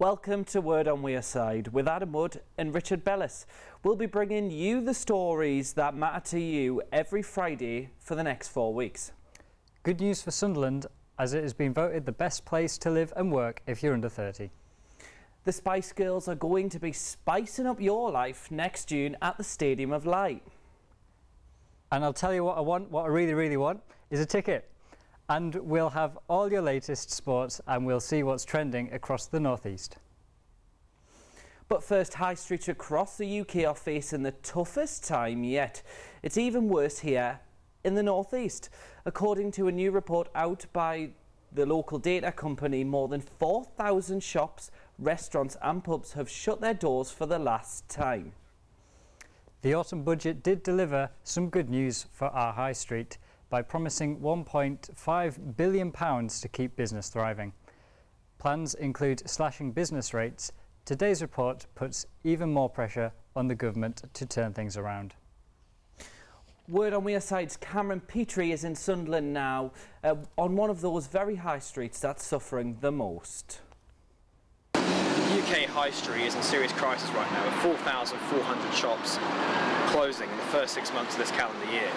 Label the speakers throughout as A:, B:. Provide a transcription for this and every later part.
A: Welcome to Word on Wearside with Adam Wood and Richard Bellis. We'll be bringing you the stories that matter to you every Friday for the next 4 weeks.
B: Good news for Sunderland, as it has been voted the best place to live and work if you're under 30.
A: The Spice Girls are going to be spicing up your life next June at the Stadium of Light.
B: And I'll tell you what I want, what I really want, is a ticket. And we'll have all your latest sports and we'll see what's trending across the northeast.
A: But first, high streets across the UK are facing the toughest time yet. It's even worse here in the northeast. According to a new report out by the local data company, more than 4,000 shops, restaurants and pubs have shut their doors for the last time.
B: The autumn budget did deliver some good news for our high street by promising £1.5 billion to keep business thriving. Plans include slashing business rates. Today's report puts even more pressure on the government to turn things around.
A: Word on Wearside's Cameron Petrie is in Sunderland now, on one of those very high streets that's suffering the most.
C: The UK high street is in serious crisis right now, with 4,400 shops closing in the first 6 months of this calendar year.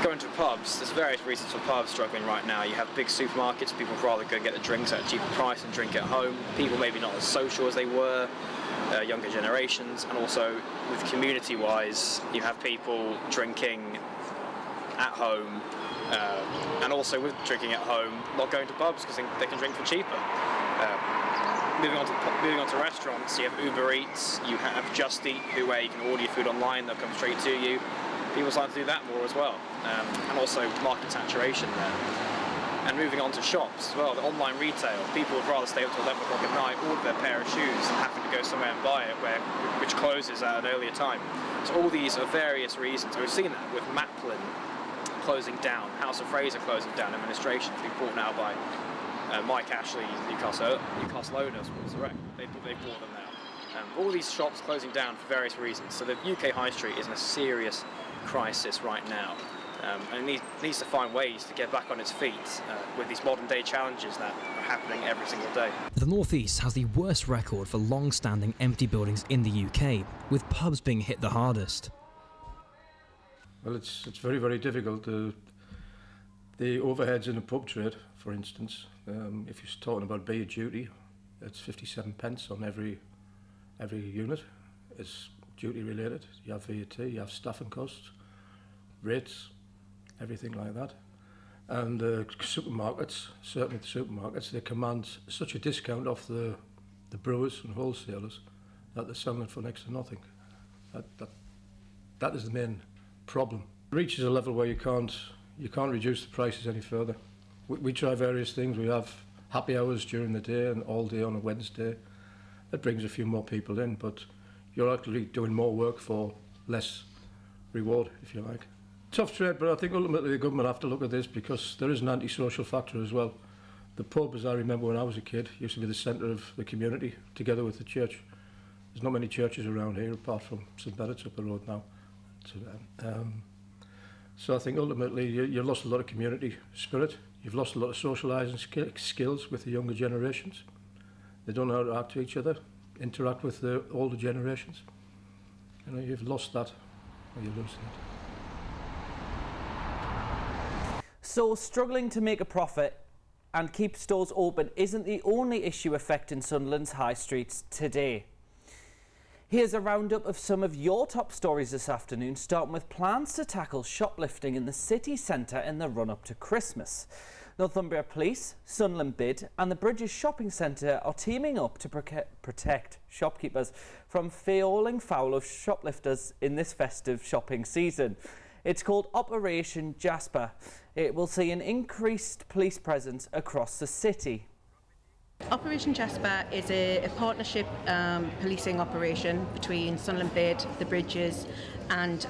C: Going to pubs, there's various reasons for pubs struggling right now. You have big supermarkets, people would rather go and get the drinks at a cheaper price and drink at home. People maybe not as social as they were, younger generations, and also with community-wise, you have people drinking at home, and also with drinking at home, not going to pubs because they can drink for cheaper. Moving on to restaurants, you have Uber Eats, you have Just Eat, where you can order your food online, they'll come straight to you. People start to do that more as well, and also market saturation there. And moving on to shops as well, the online retail, people would rather stay up till 11 o'clock at night, order their pair of shoes, and having to go somewhere and buy it, which closes at an earlier time. So all these are various reasons. We've seen that with Maplin closing down, House of Fraser closing down, administration to be bought now by Mike Ashley, Newcastle owners, they bought them now. All these shops closing down for various reasons. So the UK high street is in a serious crisis right now, and it needs to find ways to get back on its feet with these modern day challenges that are happening every single day.
D: The North East has the worst record for long-standing empty buildings in the UK, with pubs being hit the hardest.
E: Well, it's very, very difficult. The overheads in the pub trade, for instance, if you're talking about beer duty, it's 57 pence on every unit. It's duty related. You have VAT, you have staffing costs, rates, everything like that. And supermarkets, certainly the supermarkets, they command such a discount off the brewers and wholesalers that they're selling it for next to nothing. That is the main problem. It reaches a level where you can't reduce the prices any further. We try various things. We have happy hours during the day and all day on a Wednesday. That brings a few more people in, but you're actually doing more work for less reward, if you like. Tough trade, but I think ultimately the government have to look at this because there is an anti-social factor as well. The pub, as I remember when I was a kid, used to be the centre of the community, together with the church. There's not many churches around here apart from St Bennett's up the road now. So I think ultimately you lost a lot of community spirit. You've lost a lot of socialising skills with the younger generations. They don't know how to act to each other, interact with the older generations. You know, you've lost that, or you're losing it.
A: So struggling to make a profit and keep stores open isn't the only issue affecting Sunderland's high streets today. Here's a roundup of some of your top stories this afternoon, starting with plans to tackle shoplifting in the city centre in the run-up to Christmas. Northumbria Police, Sunderland Bid and the Bridges Shopping Centre are teaming up to protect shopkeepers from falling foul of shoplifters in this festive shopping season. It's called Operation Jasper. It will see an increased police presence across the city.
F: Operation Jasper is a partnership policing operation between Sunderland Bid, the Bridges and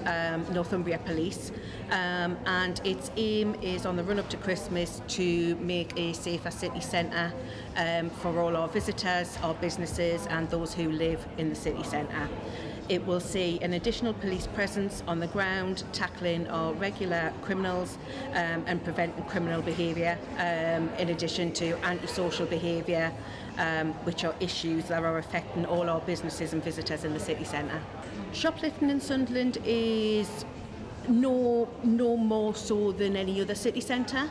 F: Northumbria Police, and its aim is on the run up to Christmas to make a safer city centre for all our visitors, our businesses and those who live in the city centre. It will see an additional police presence on the ground, tackling our regular criminals and preventing criminal behaviour, in addition to antisocial behaviour which are issues that are affecting all our businesses and visitors in the city centre. Shoplifting in Sunderland is no more so than any other city centre.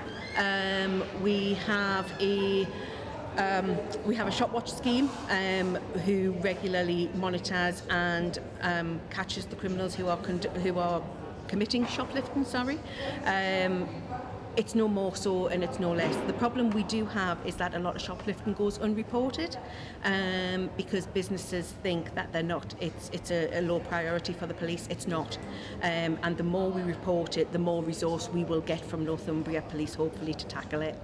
F: We have a shop watch scheme who regularly monitors and catches the criminals who are committing shoplifting. It's no more so and it's no less. The problem we do have is that a lot of shoplifting goes unreported because businesses think that they're not. It's a low priority for the police. It's not. And the more we report it, the more resource we will get from Northumbria Police, hopefully, to tackle it.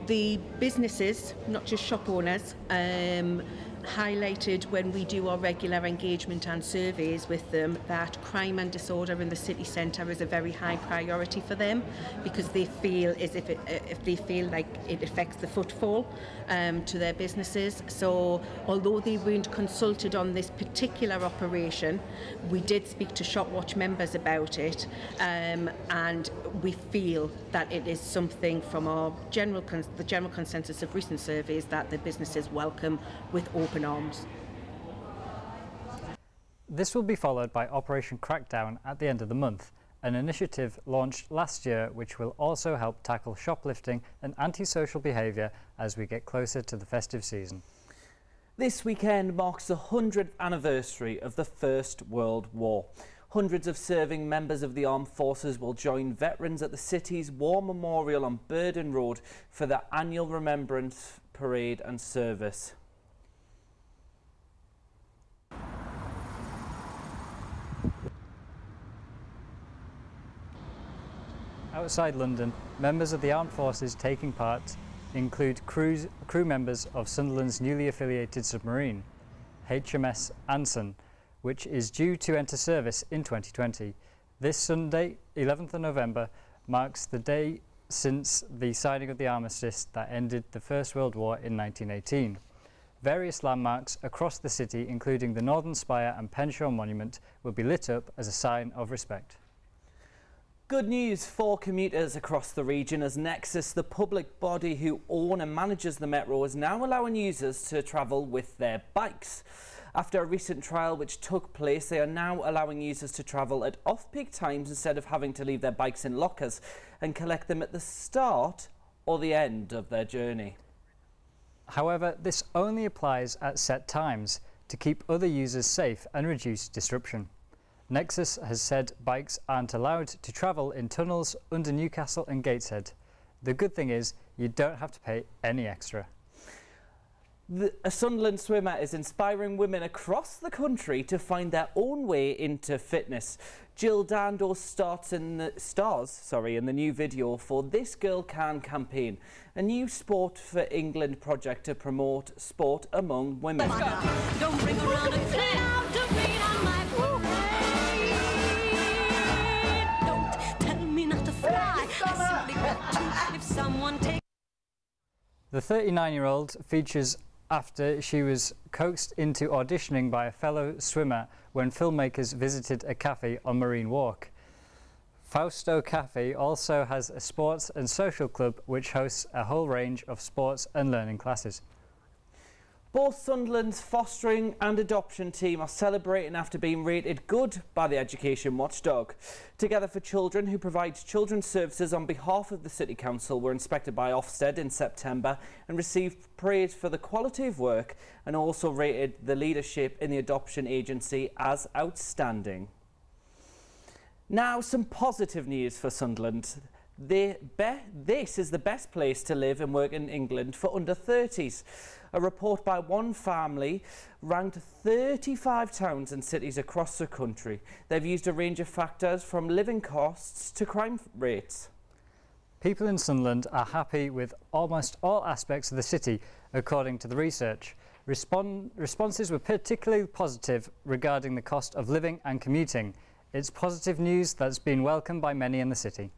F: The businesses, not just shop owners, highlighted when we do our regular engagement and surveys with them that crime and disorder in the city centre is a very high priority for them, because they feel as if they feel like it affects the footfall to their businesses. So although they weren't consulted on this particular operation, we did speak to Shopwatch members about it, and we feel that it is something from our the general consensus of recent surveys that the businesses welcome with open arms.
B: This will be followed by Operation Crackdown at the end of the month, an initiative launched last year which will also help tackle shoplifting and antisocial behaviour as we get closer to the festive season.
A: This weekend marks the 100th anniversary of the First World War. Hundreds of serving members of the armed forces will join veterans at the city's War Memorial on Burden Road for the annual Remembrance Parade and service.
B: Outside London, members of the armed forces taking part include crew members of Sunderland's newly affiliated submarine, HMS Anson, which is due to enter service in 2020. This Sunday, 11th of November, marks the day since the signing of the armistice that ended the First World War in 1918. Various landmarks across the city, including the Northern Spire and Penshaw Monument, will be lit up as a sign of respect.
A: Good news for commuters across the region, as Nexus, the public body who own and manages the metro, is now allowing users to travel with their bikes. After a recent trial which took place, they are now allowing users to travel at off-peak times instead of having to leave their bikes in lockers and collect them at the start or the end of their journey.
B: However, this only applies at set times to keep other users safe and reduce disruption. Nexus has said bikes aren't allowed to travel in tunnels under Newcastle and Gateshead. The good thing is you don't have to pay any extra.
A: A Sunderland swimmer is inspiring women across the country to find their own way into fitness. Jill Dando stars in the new video for This Girl Can campaign, a new Sport for England project to promote sport among women.
G: Don't bring around a cloud to rain on my parade. Don't tell me not to fly. I simply got to if someone takes.
B: The 39-year-old features after she was coaxed into auditioning by a fellow swimmer when filmmakers visited a cafe on Marine Walk. Fausto Cafe also has a sports and social club which hosts a whole range of sports and learning classes.
A: Both Sunderland's fostering and adoption team are celebrating after being rated good by the education watchdog. Together for Children, who provides children's services on behalf of the City Council, were inspected by Ofsted in September and received praise for the quality of work, and also rated the leadership in the adoption agency as outstanding. Now, some positive news for Sunderland. This is the best place to live and work in England for under 30s. A report by One Family ranked 35 towns and cities across the country. They've used a range of factors from living costs to crime rates.
B: People in Sunderland are happy with almost all aspects of the city, according to the research. Responses were particularly positive regarding the cost of living and commuting. It's positive news that's been welcomed by many in the city.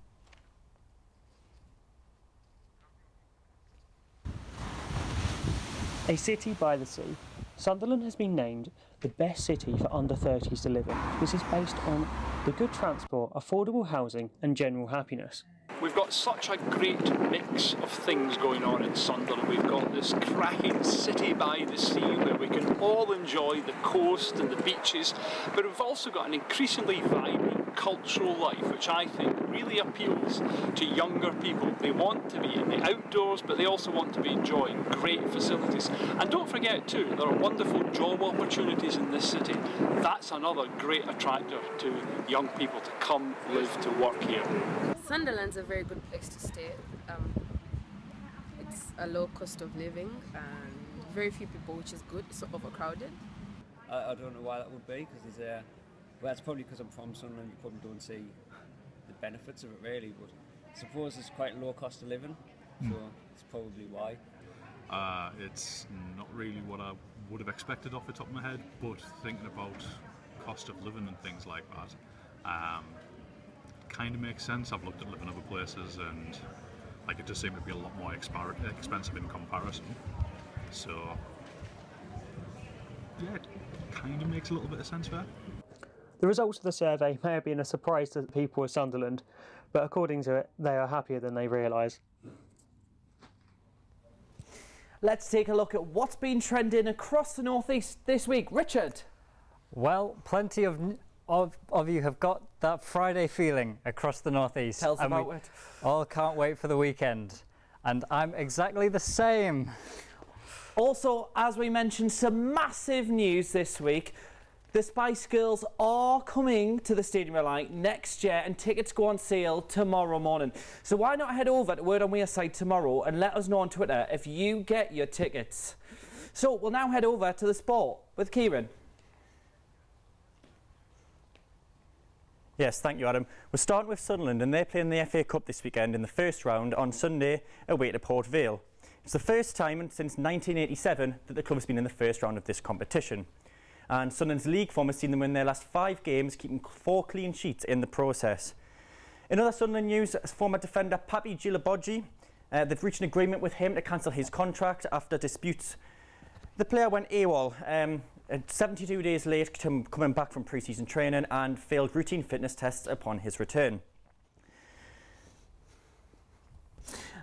H: A city by the sea, Sunderland has been named the best city for under 30s to live in. This is based on the good transport, affordable housing and general happiness.
I: We've got such a great mix of things going on in Sunderland. We've got this cracking city by the sea where we can all enjoy the coast and the beaches, but we've also got an increasingly vibrant cultural life which I think really appeals to younger people. They want to be in the outdoors, but they also want to be enjoying great facilities. And don't forget too, there are wonderful job opportunities in this city. That's another great attractor to young people to come live, to work here.
J: Sunderland's a very good place to stay. It's a low cost of living and very few people, which is good. It's not overcrowded.
K: I don't know why that would be, because there's well, it's probably because I'm from Sunderland. You probably don't see the benefits of it really, but I suppose it's quite low cost of living, so it's probably why.
L: It's not really what I would have expected off the top of my head, but thinking about cost of living and things like that, kind of makes sense. I've looked at living other places and like it just seemed to be a lot more expensive in comparison. So yeah, it kind of makes a little bit of sense there.
H: The results of the survey may have been a surprise to the people of Sunderland, but according to it, they are happier than they realise.
A: Let's take a look at what's been trending across the North East this week. Richard?
B: Well, plenty of you have got that Friday feeling across the North East.
A: Tell us about it.
B: All can't wait for the weekend. And I'm exactly the same.
A: Also, as we mentioned, some massive news this week. The Spice Girls are coming to the Stadium of Light next year and tickets go on sale tomorrow morning. So why not head over to Word on Wearside tomorrow and let us know on Twitter if you get your tickets. So we'll now head over to the sport with Kieran.
M: Yes, thank you, Adam. We're starting with Sunderland and they're playing the FA Cup this weekend in the first round on Sunday away to Port Vale. It's the first time since 1987 that the club has been in the first round of this competition. And Sunderland's league form has seen them win their last 5 games, keeping 4 clean sheets in the process. In other Sunderland news, former defender Papi Djilobodji, they've reached an agreement with him to cancel his contract after disputes. The player went AWOL 72 days late coming back from pre-season training and failed routine fitness tests upon his return.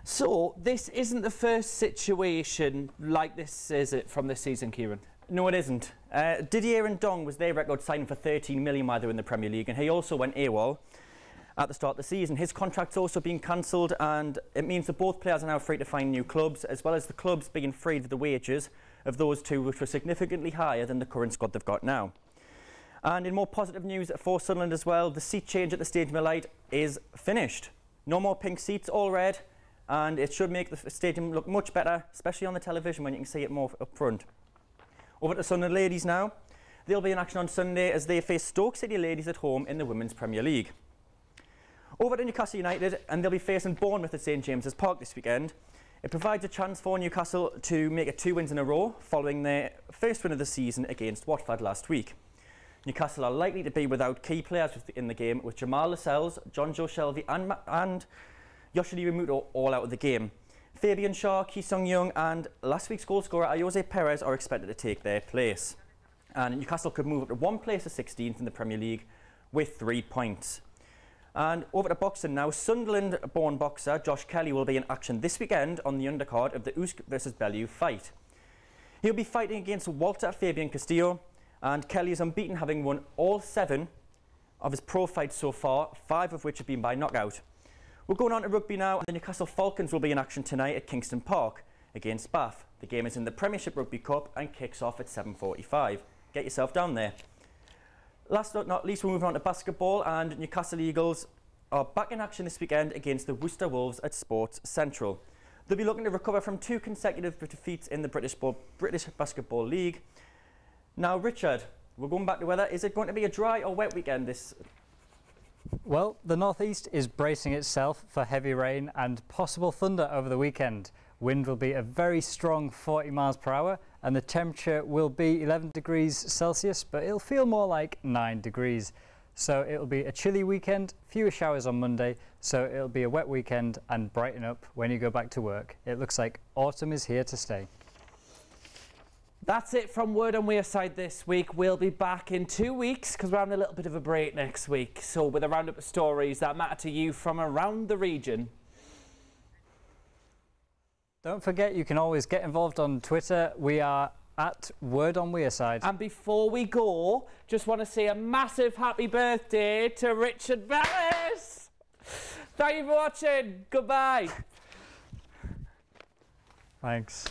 A: So this isn't the first situation like this, is it, from this season, Kieran?
M: No, it isn't. Didier Ndong was their record signing for 13 million while they were in the Premier League, and he also went AWOL at the start of the season. His contract's also been cancelled, and it means that both players are now free to find new clubs, as well as the clubs being freed of the wages of those two, which were significantly higher than the current squad they've got now. And in more positive news for Sunderland as well, the seat change at the Stadium of Light is finished. No more pink seats, all red, and it should make the stadium look much better, especially on the television when you can see it more up front. Over to Sunderland ladies now. They'll be in action on Sunday as they face Stoke City ladies at home in the Women's Premier League. Over to Newcastle United, and they'll be facing Bournemouth at St James's Park this weekend. It provides a chance for Newcastle to make it 2 wins in a row following their first win of the season against Watford last week. Newcastle are likely to be without key players in the game, with Jamal Lascelles, John Joe Shelby and Yoshiri Muto all out of the game. Fabian Shaw, Ki Sung Young and last week's goalscorer Ayose Perez are expected to take their place. And Newcastle could move up to 1 place to 16th in the Premier League with 3 points. And over to boxing now, Sunderland-born boxer Josh Kelly will be in action this weekend on the undercard of the Usyk versus Bellew fight. He'll be fighting against Walter Fabian Castillo, and Kelly is unbeaten, having won all 7 of his pro fights so far, 5 of which have been by knockout. We're going on to rugby now, and the Newcastle Falcons will be in action tonight at Kingston Park against Bath. The game is in the Premiership Rugby Cup and kicks off at 7:45. Get yourself down there. Last but not least, we're moving on to basketball, and Newcastle Eagles are back in action this weekend against the Worcester Wolves at Sports Central. They'll be looking to recover from 2 consecutive defeats in the British Basketball League. Now, Richard, we're going back to weather. Is it going to be a dry or wet weekend this?
B: Well, the northeast is bracing itself for heavy rain and possible thunder over the weekend. Wind will be a very strong 40 miles per hour and the temperature will be 11 degrees Celsius, but it'll feel more like 9 degrees. So it'll be a chilly weekend, fewer showers on Monday, so it'll be a wet weekend and brighten up when you go back to work. It looks like autumn is here to stay.
A: That's it from Word on Wearside this week. We'll be back in 2 weeks because we're having a little bit of a break next week. So with a roundup of stories that matter to you from around the region.
B: Don't forget, you can always get involved on Twitter. We are at Word on Wearside.
A: And before we go, just want to say a massive happy birthday to Richard Bellis. Thank you for watching. Goodbye.
B: Thanks.